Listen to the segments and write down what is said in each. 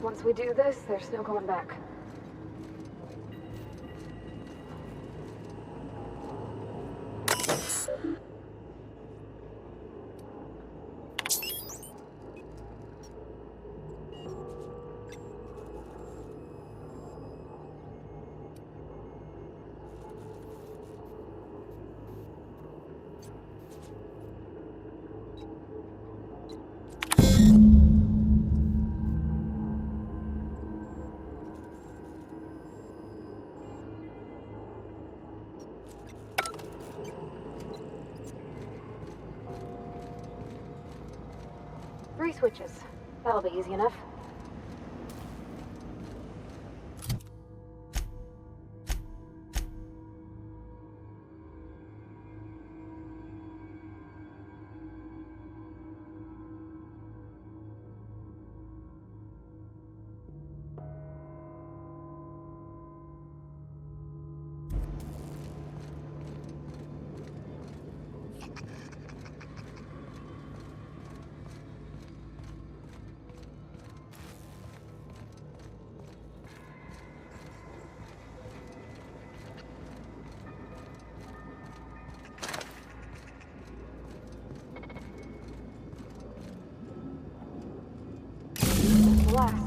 Once we do this, there's no going back. Three switches. That'll be easy enough. Last.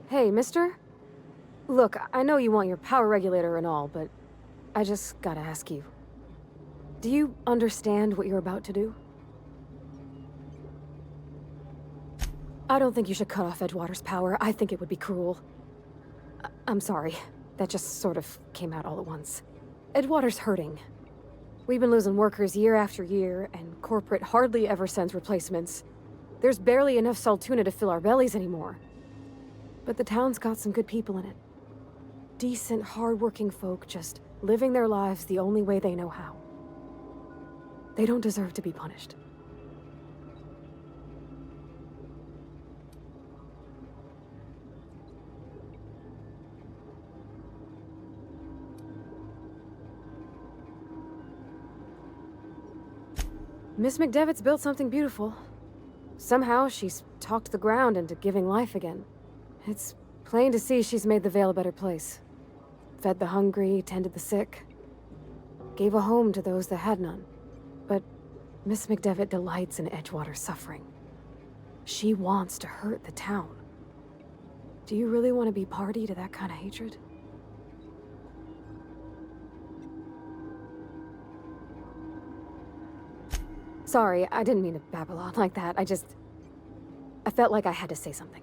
Hey, mister? Look, I know you want your power regulator and all, but I just gotta ask you. Do you understand what you're about to do? I don't think you should cut off Edgewater's power. I think it would be cruel. I'm sorry. That just sort of came out all at once. Edgewater's hurting. We've been losing workers year after year, and corporate hardly ever sends replacements. There's barely enough Saltuna to fill our bellies anymore. But the town's got some good people in it. Decent, hard-working folk just living their lives the only way they know how. They don't deserve to be punished. Miss McDevitt's built something beautiful. Somehow she's talked the ground into giving life again. It's plain to see she's made the Vale a better place. Fed the hungry, tended the sick. Gave a home to those that had none. But Miss McDevitt delights in Edgewater's suffering. She wants to hurt the town. Do you really want to be party to that kind of hatred? Sorry, I didn't mean to babble on like that. I felt like I had to say something.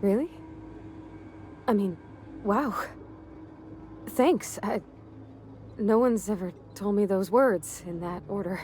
Really? I mean, wow. Thanks. No one's ever told me those words in that order.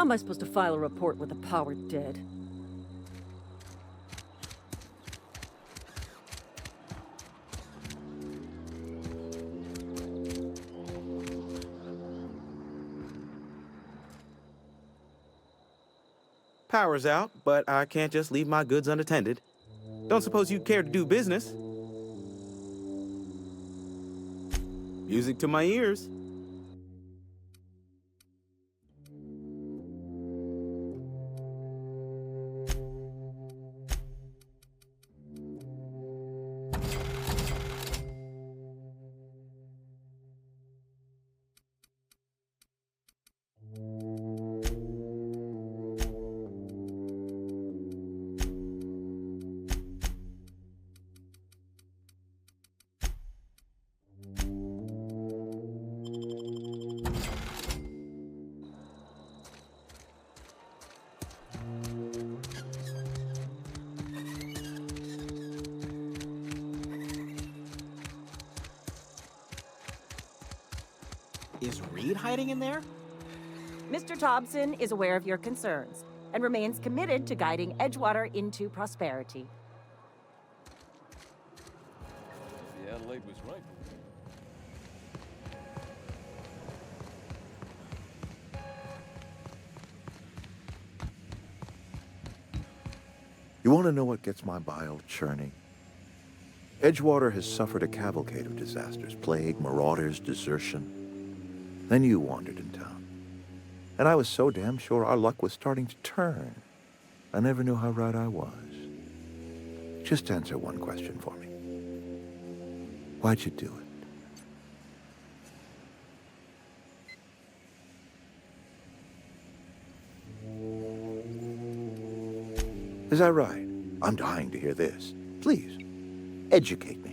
How am I supposed to file a report with the power dead? Power's out, but I can't just leave my goods unattended. Don't suppose you'd care to do business? Music to my ears. Is Reed hiding in there? Mr. Thompson is aware of your concerns and remains committed to guiding Edgewater into prosperity. The Adelaide was right. You want to know what gets my bile churning? Edgewater has suffered a cavalcade of disasters, plague, marauders, desertion. Then you wandered in town. And I was so damn sure our luck was starting to turn. I never knew how right I was. Just answer one question for me. Why'd you do it? Is that right? I'm dying to hear this. Please, educate me.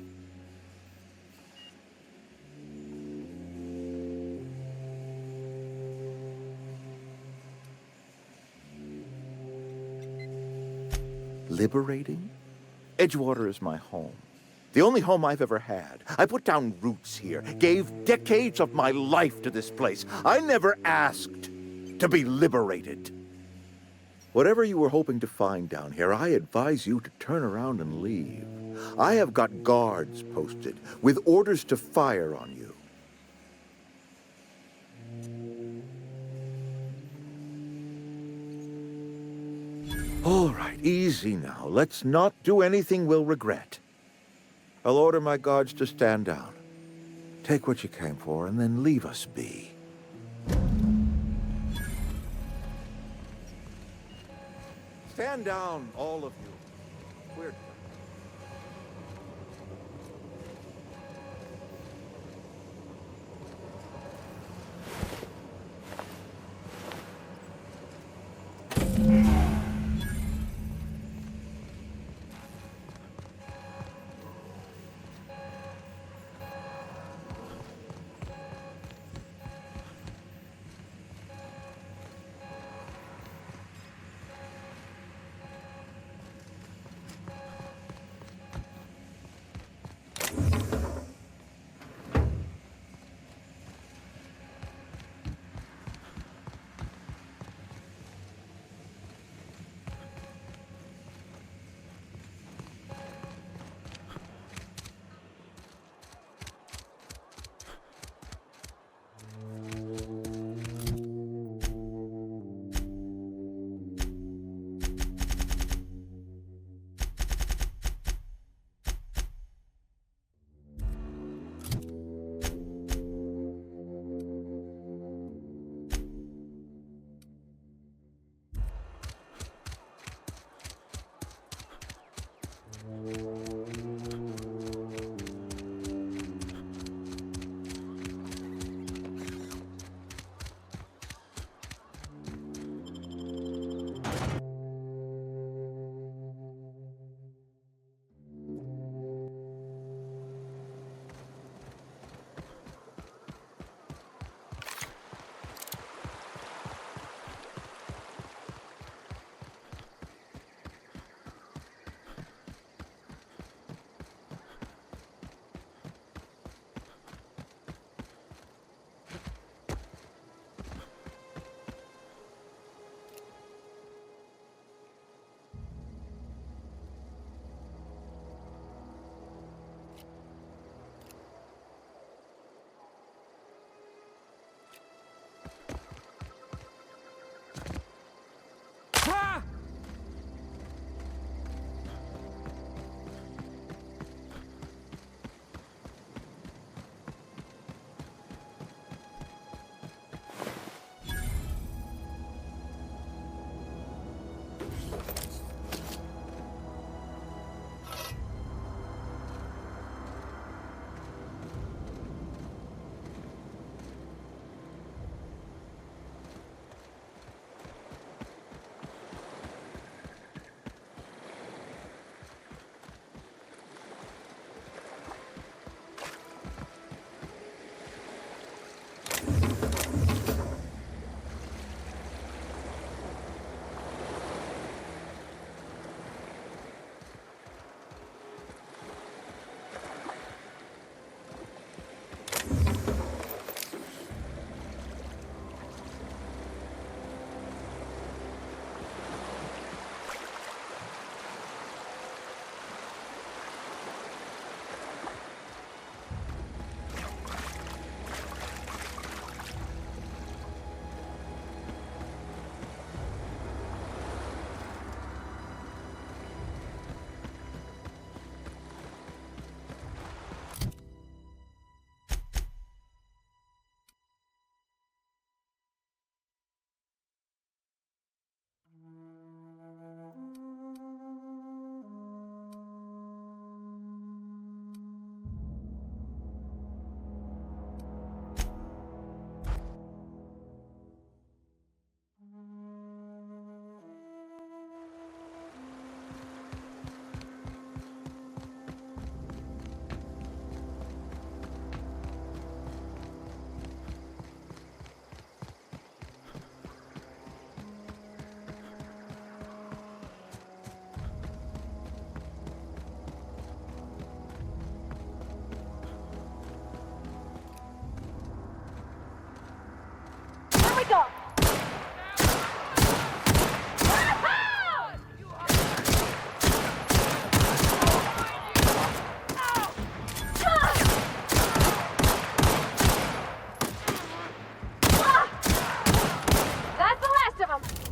Liberating? Edgewater is my home. The only home I've ever had. I put down roots here, gave decades of my life to this place. I never asked to be liberated. Whatever you were hoping to find down here, I advise you to turn around and leave. I have got guards posted with orders to fire on you. All right, easy now. Let's not do anything we'll regret. I'll order my guards to stand down. Take what you came for and then leave us be. Stand down, all of you. We're... go! That's the last of them!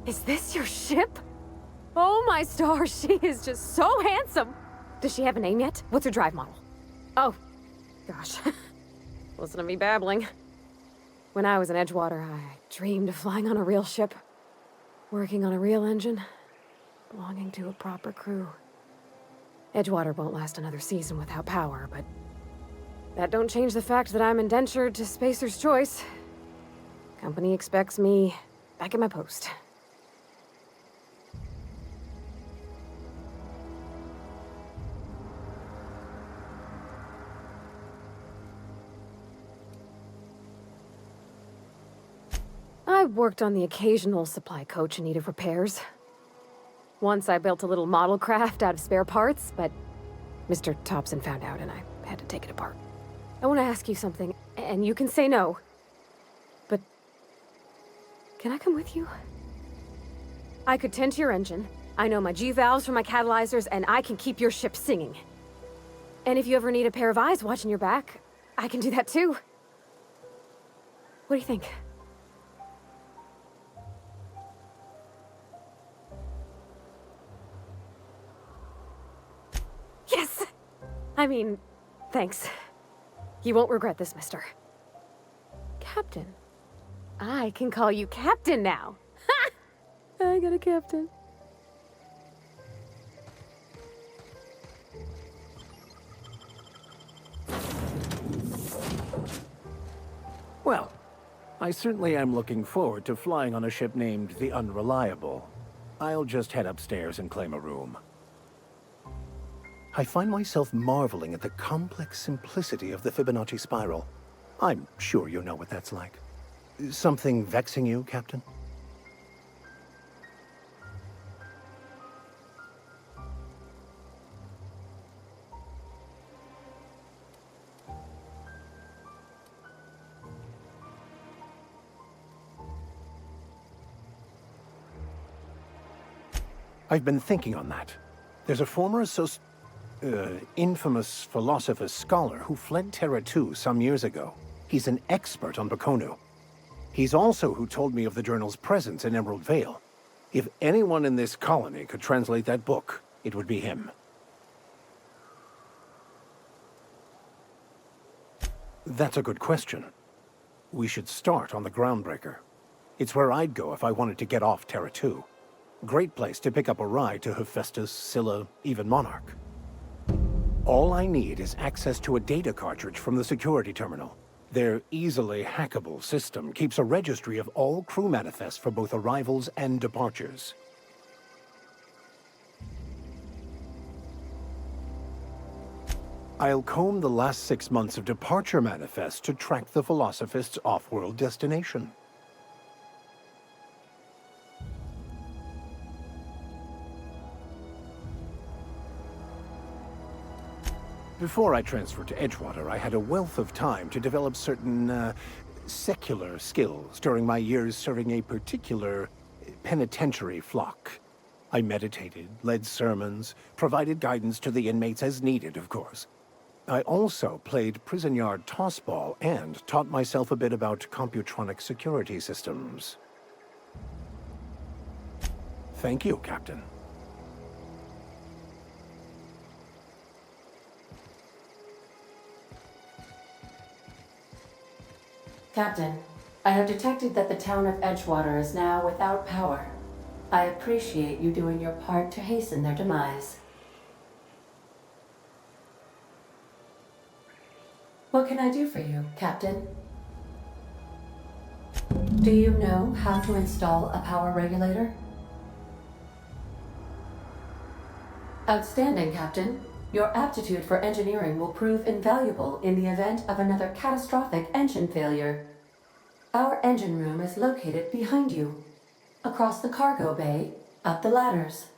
Is this your ship? Oh my stars, she is just so handsome! Does she have a name yet? What's her drive model? Oh, gosh. Listen to me babbling. When I was in Edgewater, I dreamed of flying on a real ship, working on a real engine, belonging to a proper crew. Edgewater won't last another season without power, but that don't change the fact that I'm indentured to Spacer's Choice. Company expects me back at my post. I worked on the occasional supply coach in need of repairs. Once I built a little model craft out of spare parts, but Mr. Thompson found out and I had to take it apart. I want to ask you something, and you can say no. But can I come with you? I could tend to your engine. I know my G-valves from my catalyzers, and I can keep your ship singing. And if you ever need a pair of eyes watching your back, I can do that too. What do you think? Yes! I mean, thanks. You won't regret this, mister. Captain. I can call you Captain now. Ha! I got a captain. Well, I certainly am looking forward to flying on a ship named the Unreliable. I'll just head upstairs and claim a room. I find myself marveling at the complex simplicity of the Fibonacci spiral. I'm sure you know what that's like. Something vexing you, Captain? I've been thinking on that. There's a former infamous philosopher scholar who fled Terra 2 some years ago. He's an expert on Baconu. He's also who told me of the journal's presence in Emerald Vale. If anyone in this colony could translate that book, it would be him. That's a good question. We should start on the Groundbreaker. It's where I'd go if I wanted to get off Terra 2. Great place to pick up a ride to Hephaestus, Scylla, even Monarch. All I need is access to a data cartridge from the security terminal. Their easily hackable system keeps a registry of all crew manifests for both arrivals and departures. I'll comb the last 6 months of departure manifests to track the Philosophist's off-world destination. Before I transferred to Edgewater, I had a wealth of time to develop certain, secular skills during my years serving a particular penitentiary flock. I meditated, led sermons, provided guidance to the inmates as needed, of course. I also played prison yard tossball and taught myself a bit about computronic security systems. Thank you, Captain. Captain, I have detected that the town of Edgewater is now without power. I appreciate you doing your part to hasten their demise. What can I do for you, Captain? Do you know how to install a power regulator? Outstanding, Captain. Your aptitude for engineering will prove invaluable in the event of another catastrophic engine failure. Our engine room is located behind you, across the cargo bay, up the ladders.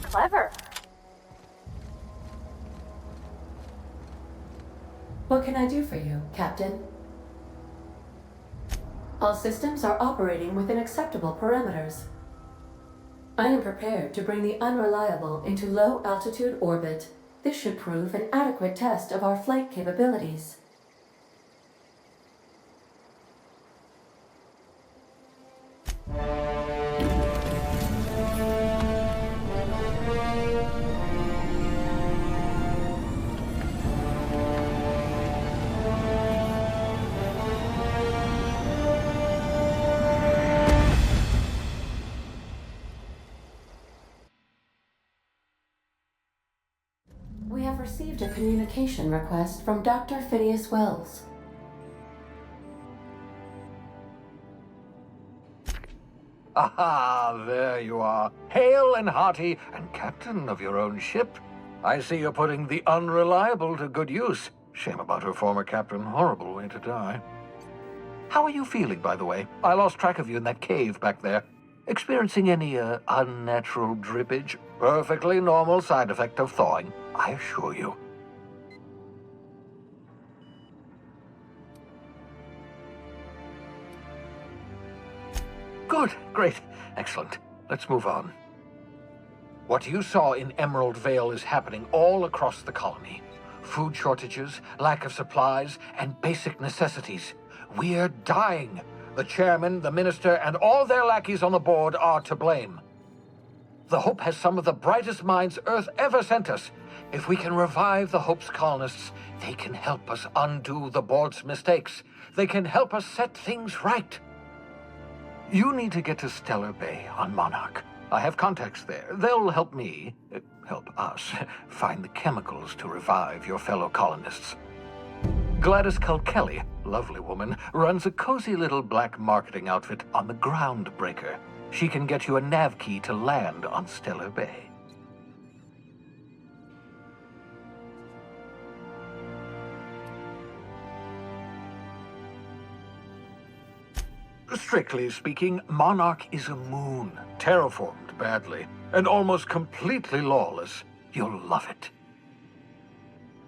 clever. What can I do for you, Captain? All systems are operating within acceptable parameters. I am prepared to bring the unreliable into low-altitude orbit. This should prove an adequate test of our flight capabilities. We have received a communication request from Dr. Phineas Wells. Aha, there you are. Hale and hearty, and captain of your own ship. I see you're putting the unreliable to good use. Shame about her former captain. Horrible way to die. How are you feeling, by the way? I lost track of you in that cave back there. Experiencing any, unnatural drippage? Perfectly normal side effect of thawing, I assure you. Good, great, excellent. Let's move on. What you saw in Emerald Vale is happening all across the colony. Food shortages, lack of supplies, and basic necessities. We're dying. The chairman, the minister, and all their lackeys on the board are to blame. The Hope has some of the brightest minds Earth ever sent us. If we can revive the Hope's colonists, they can help us undo the board's mistakes. They can help us set things right. You need to get to Stellar Bay on Monarch. I have contacts there. They'll help me, help us, find the chemicals to revive your fellow colonists. Gladys Culkelly, lovely woman, runs a cozy little black marketing outfit on the Groundbreaker. She can get you a nav key to land on Stellar Bay. Strictly speaking, Monarch is a moon, terraformed badly, and almost completely lawless. You'll love it.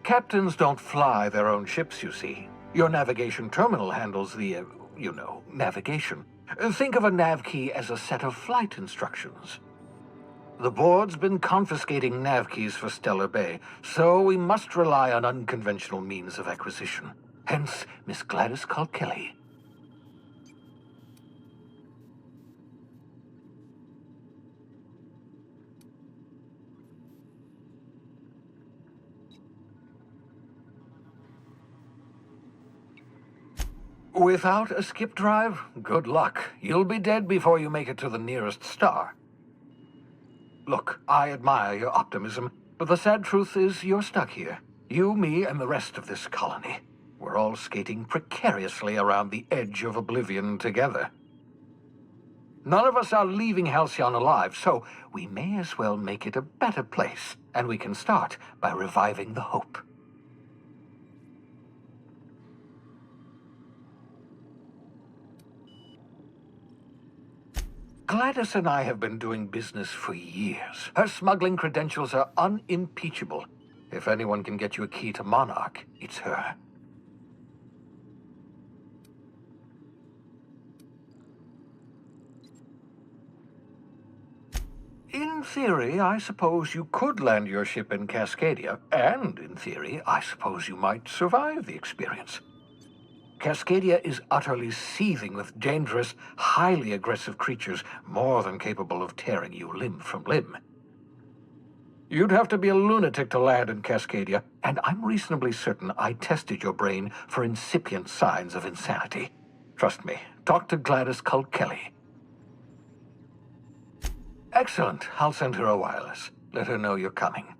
Captains don't fly their own ships, you see. Your navigation terminal handles the, navigation. Think of a nav key as a set of flight instructions. The board's been confiscating nav keys for Stellar Bay, so we must rely on unconventional means of acquisition. Hence, Miss Gladys Culkelly. Without a skip drive, good luck. You'll be dead before you make it to the nearest star. Look, I admire your optimism, but the sad truth is you're stuck here. You, me, and the rest of this colony. We're all skating precariously around the edge of oblivion together. None of us are leaving Halcyon alive, so we may as well make it a better place, and we can start by reviving the Hope. Gladys and I have been doing business for years. Her smuggling credentials are unimpeachable. If anyone can get you a key to Monarch, it's her. In theory, I suppose you could land your ship in Cascadia, and in theory, I suppose you might survive the experience. Cascadia is utterly seething with dangerous, highly aggressive creatures more than capable of tearing you limb from limb. You'd have to be a lunatic to land in Cascadia, and I'm reasonably certain I tested your brain for incipient signs of insanity. Trust me, talk to Gladys Culkelly. Excellent. I'll send her a wireless. Let her know you're coming.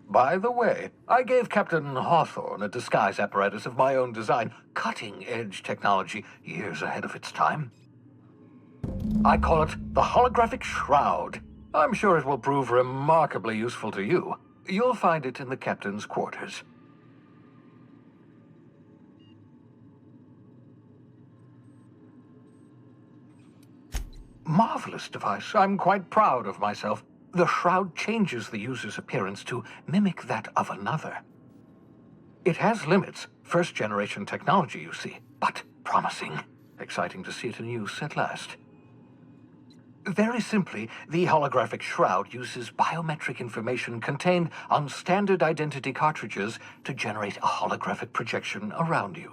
By the way, I gave Captain Hawthorne a disguise apparatus of my own design, cutting-edge technology years ahead of its time. I call it the Holographic Shroud. I'm sure it will prove remarkably useful to you. You'll find it in the captain's quarters. Marvelous device. I'm quite proud of myself. the shroud changes the user's appearance to mimic that of another. It has limits, first-generation technology, you see, but promising. Exciting to see it in use at last. Very simply, the holographic shroud uses biometric information contained on standard identity cartridges to generate a holographic projection around you.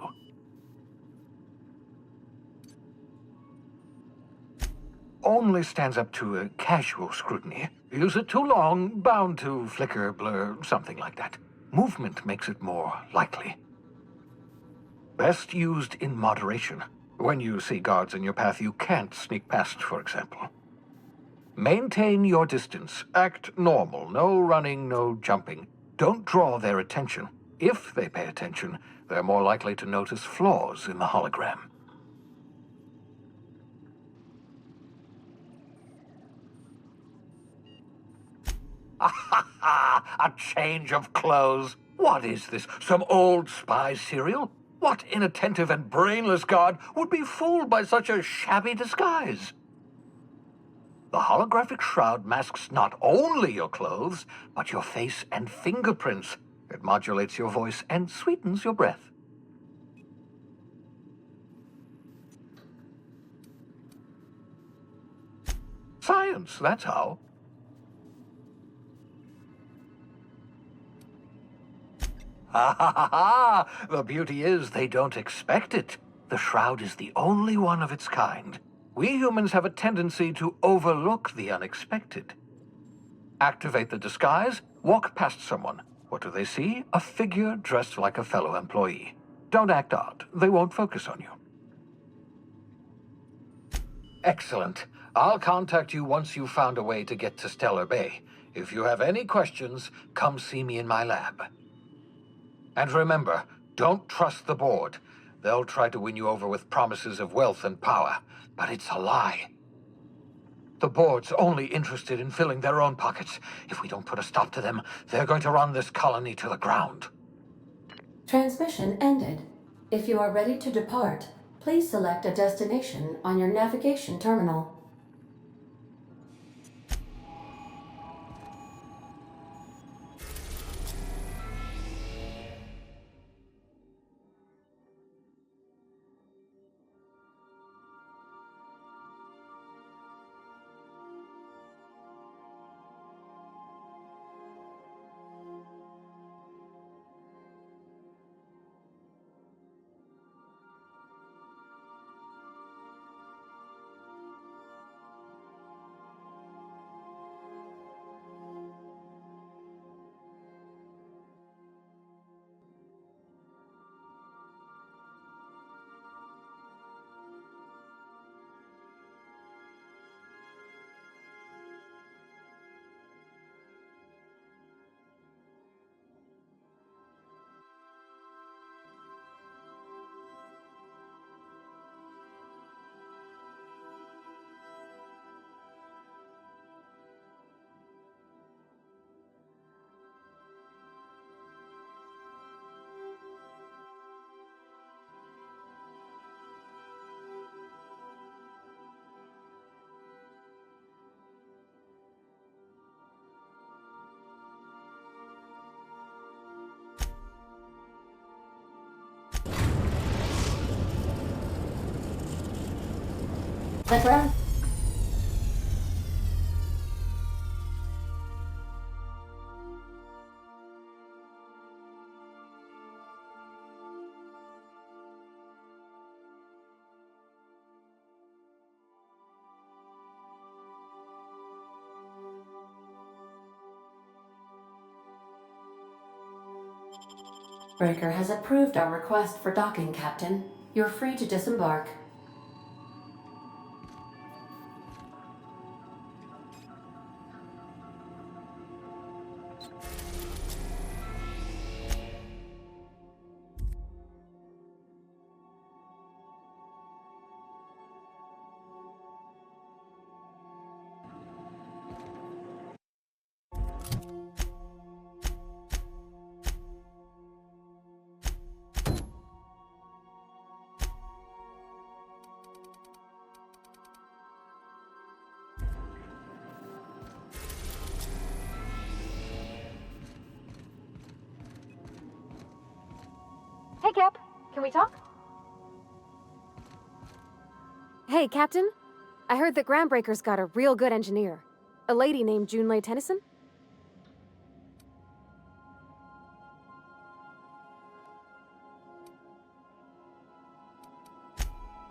Only stands up to a casual scrutiny. Use it too long, bound to flicker, blur, something like that. Movement makes it more likely. Best used in moderation. When you see guards in your path you can't sneak past, for example. Maintain your distance. Act normal. No running, no jumping. Don't draw their attention. If they pay attention, they're more likely to notice flaws in the hologram. A change of clothes. What is this? Some old spy serial? What inattentive and brainless guard would be fooled by such a shabby disguise? The holographic shroud masks not only your clothes, but your face and fingerprints. It modulates your voice and sweetens your breath. Science, that's how. Ha ha ha ha! The beauty is they don't expect it. The shroud is the only one of its kind. We humans have a tendency to overlook the unexpected. Activate the disguise, walk past someone. What do they see? A figure dressed like a fellow employee. Don't act odd. They won't focus on you. Excellent. I'll contact you once you've found a way to get to Stellar Bay. If you have any questions, come see me in my lab. And remember, don't trust the board. They'll try to win you over with promises of wealth and power, but it's a lie. The board's only interested in filling their own pockets. If we don't put a stop to them, they're going to run this colony to the ground. Transmission ended. If you are ready to depart, please select a destination on your navigation terminal. Let's run. Breaker has approved our request for docking, Captain. You're free to disembark. Hey, Cap. Can we talk? Hey, Captain. I heard that Groundbreaker's got a real good engineer. A lady named Junlei Tennyson?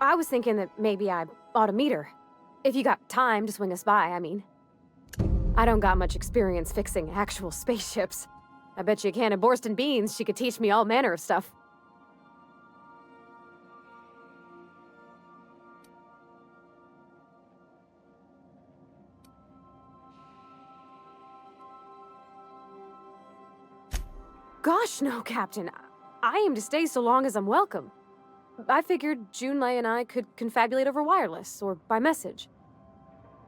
I was thinking that maybe I ought to meet her. If you got time to swing us by, I mean. I don't got much experience fixing actual spaceships. I bet you a can of Borston beans she could teach me all manner of stuff. Gosh, no, Captain. I aim to stay so long as I'm welcome. I figured Junlei and I could confabulate over wireless, or by message.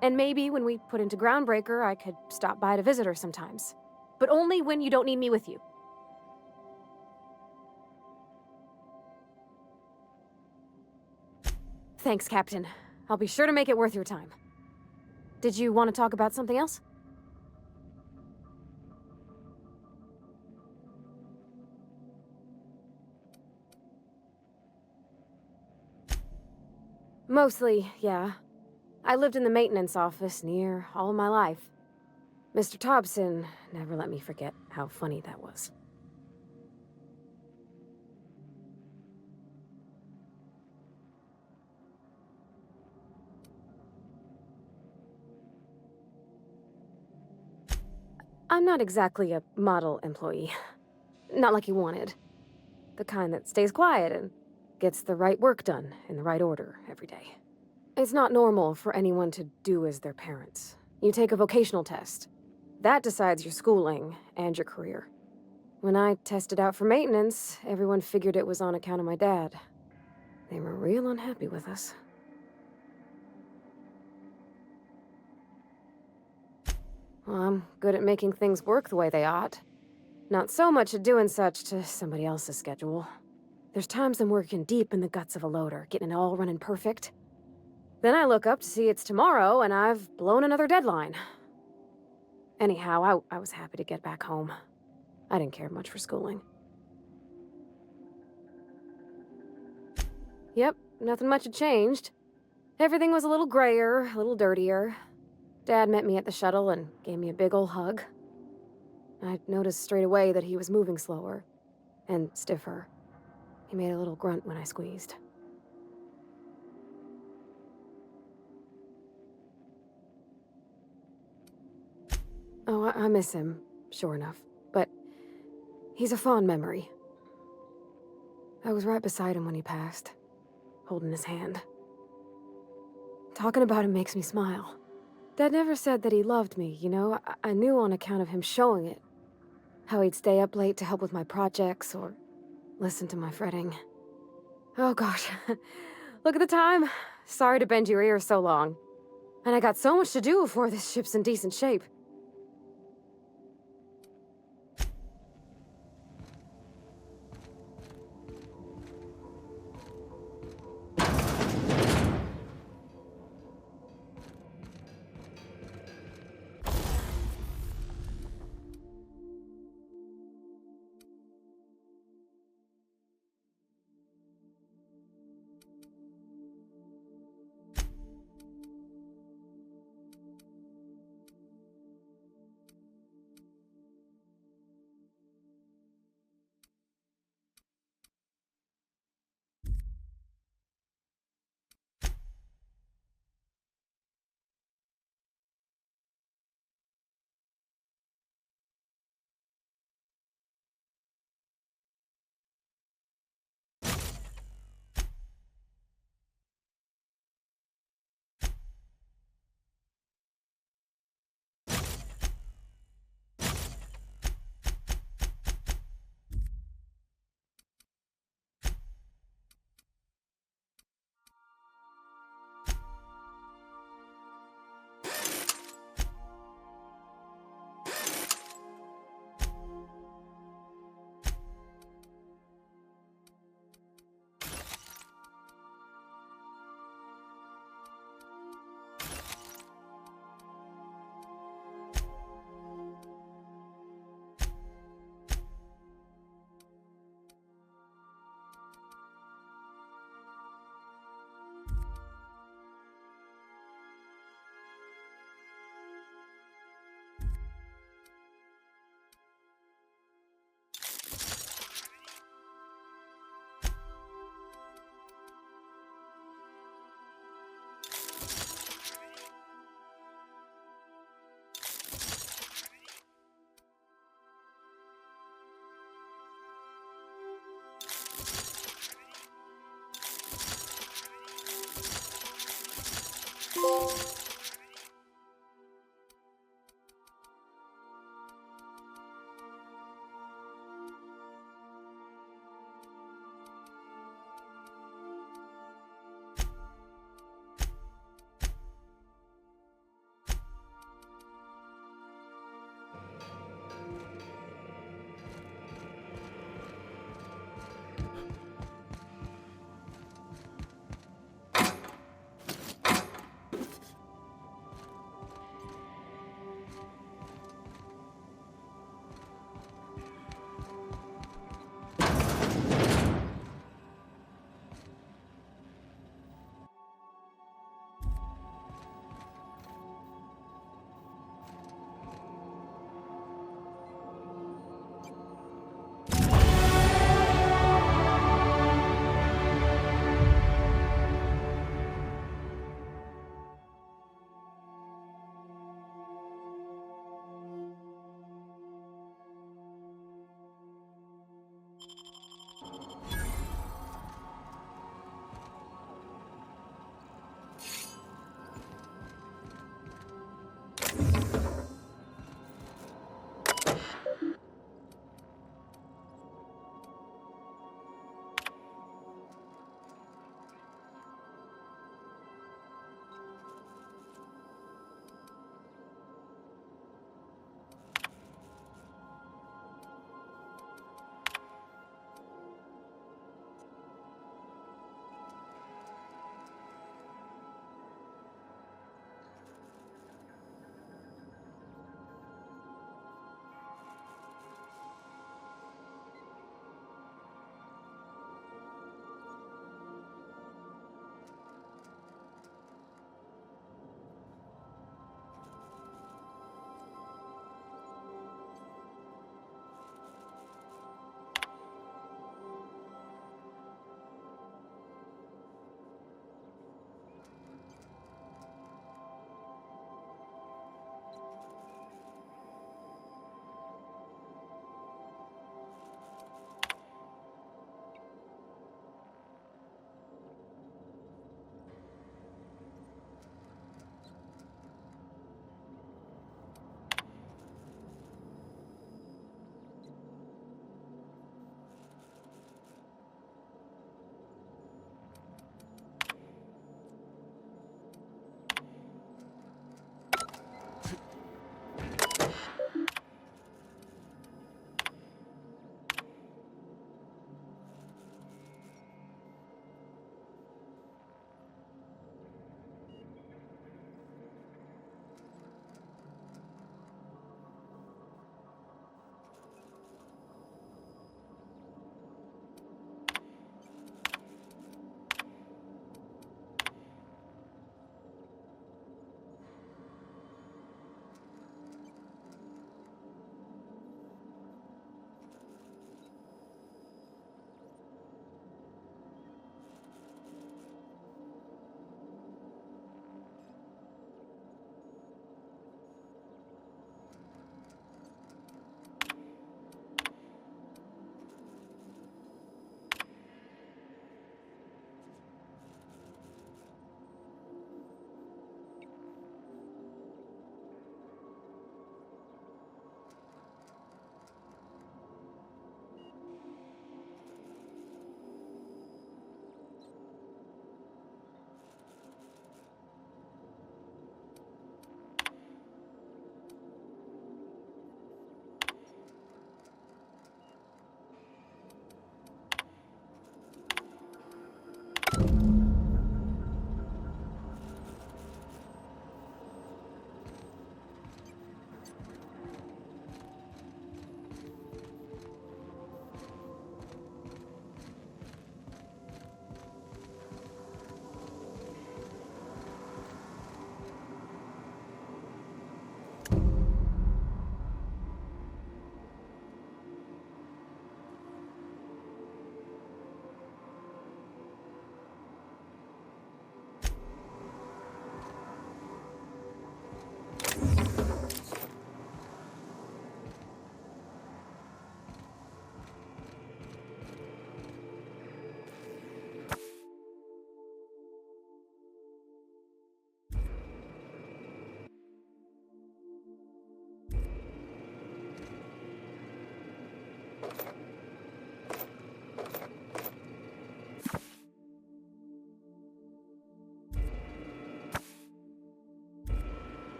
And maybe when we put into Groundbreaker, I could stop by to visit her sometimes. But only when you don't need me with you. Thanks, Captain. I'll be sure to make it worth your time. Did you want to talk about something else? Mostly, yeah. I lived in the maintenance office near all my life. Mr. Thompson never let me forget how funny that was. I'm not exactly a model employee. Not like you wanted. The kind that stays quiet and gets the right work done in the right order every day. It's not normal for anyone to do as their parents. You take a vocational test. That decides your schooling and your career. When I tested out for maintenance, everyone figured it was on account of my dad. They were real unhappy with us. Well, I'm good at making things work the way they ought. Not so much at doing such to somebody else's schedule. There's times I'm working deep in the guts of a loader, getting it all running perfect. Then I look up to see it's tomorrow, and I've blown another deadline. Anyhow, I was happy to get back home. I didn't care much for schooling. Yep, nothing much had changed. Everything was a little grayer, a little dirtier. Dad met me at the shuttle and gave me a big ol' hug. I noticed straight away that he was moving slower and stiffer. He made a little grunt when I squeezed. Oh, I miss him, sure enough. But he's a fond memory. I was right beside him when he passed, holding his hand. Talking about him makes me smile. Dad never said that he loved me, you know? I knew on account of him showing it. How he'd stay up late to help with my projects or listen to my fretting. Oh gosh, look at the time. Sorry to bend your ears so long. And I got so much to do before this ship's in decent shape.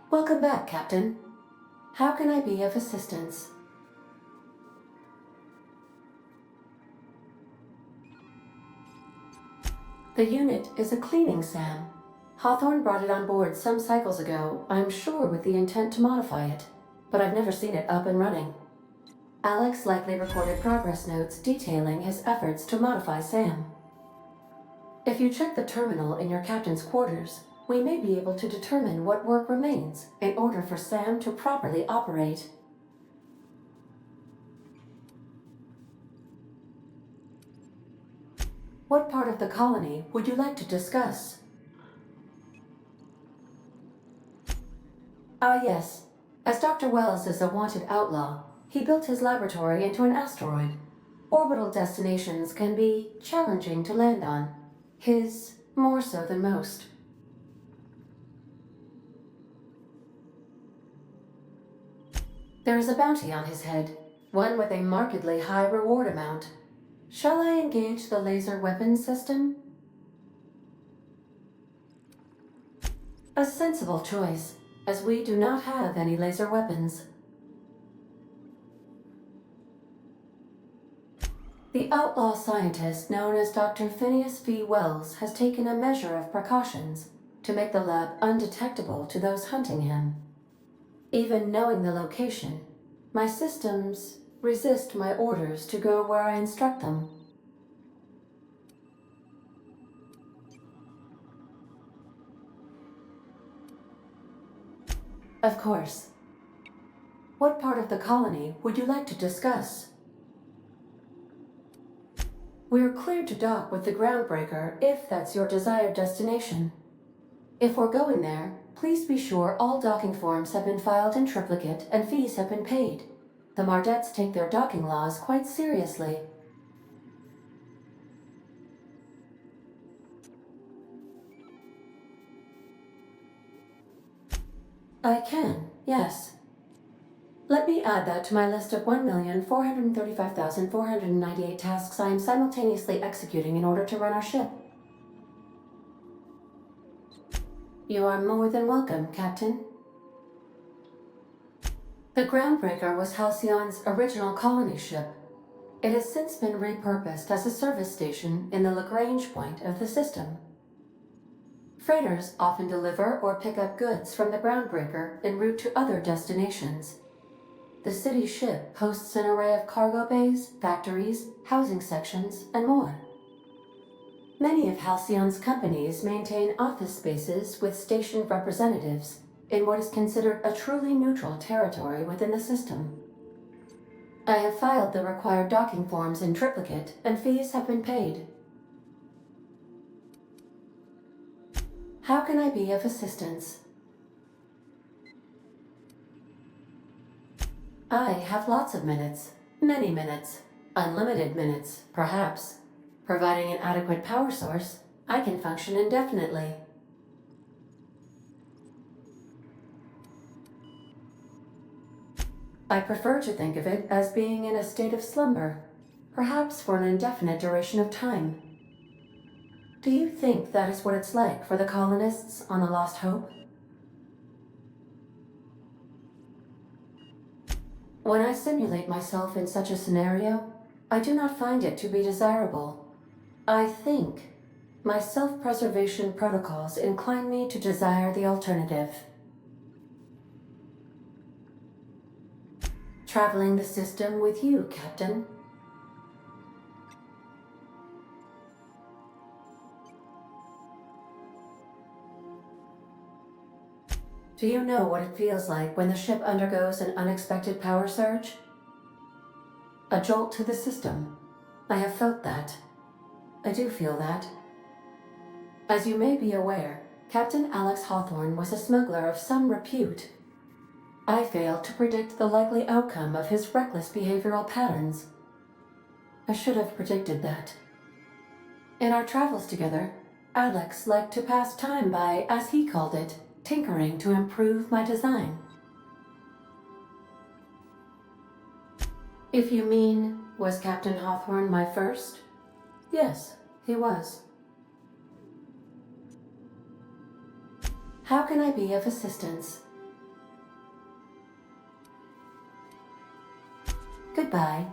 Welcome back, Captain. How can I be of assistance? The unit is a cleaning SAM. Hawthorne brought it on board some cycles ago, I'm sure with the intent to modify it, but I've never seen it up and running. Alex likely recorded progress notes detailing his efforts to modify SAM. If you check the terminal in your captain's quarters, we may be able to determine what work remains in order for SAM to properly operate. What part of the colony would you like to discuss? Ah, yes. As Dr. Uэлls is a wanted outlaw, he built his laboratory into an asteroid. Orbital destinations can be challenging to land on. His more so than most. There is a bounty on his head, one with a markedly high reward amount. Shall I engage the laser weapon system? A sensible choice, as we do not have any laser weapons. The outlaw scientist known as Dr. Phineas V. Uэлls has taken a measure of precautions to make the lab undetectable to those hunting him. Even knowing the location, my systems resist my orders to go where I instruct them. Of course. What part of the colony would you like to discuss? We're cleared to dock with the groundbreaker if that's your desired destination. If we're going there, please be sure all docking forms have been filed in triplicate and fees have been paid. The Mardettes take their docking laws quite seriously. I can, yes. Let me add that to my list of 1,435,498 tasks I am simultaneously executing in order to run our ship. You are more than welcome, Captain. The Groundbreaker was Halcyon's original colony ship. It has since been repurposed as a service station in the Lagrange point of the system. Freighters often deliver or pick up goods from the Groundbreaker en route to other destinations. The city ship hosts an array of cargo bays, factories, housing sections, and more. Many of Halcyon's companies maintain office spaces with stationed representatives in what is considered a truly neutral territory within the system. I have filed the required docking forms in triplicate, and fees have been paid. How can I be of assistance? I have lots of minutes. Many minutes. Unlimited minutes, perhaps. Providing an adequate power source, I can function indefinitely. I prefer to think of it as being in a state of slumber, perhaps for an indefinite duration of time. Do you think that is what it's like for the colonists on the Lost Hope? When I simulate myself in such a scenario, I do not find it to be desirable. I think my self-preservation protocols incline me to desire the alternative. Traveling the system with you, Captain. Do you know what it feels like when the ship undergoes an unexpected power surge? A jolt to the system. I have felt that. I do feel that. As you may be aware, Captain Alex Hawthorne was a smuggler of some repute. I failed to predict the likely outcome of his reckless behavioral patterns. I should have predicted that. In our travels together, Alex liked to pass time by, as he called it, tinkering to improve my design. If you mean, was Captain Hawthorne my first? Yes, he was. How can I be of assistance? Goodbye.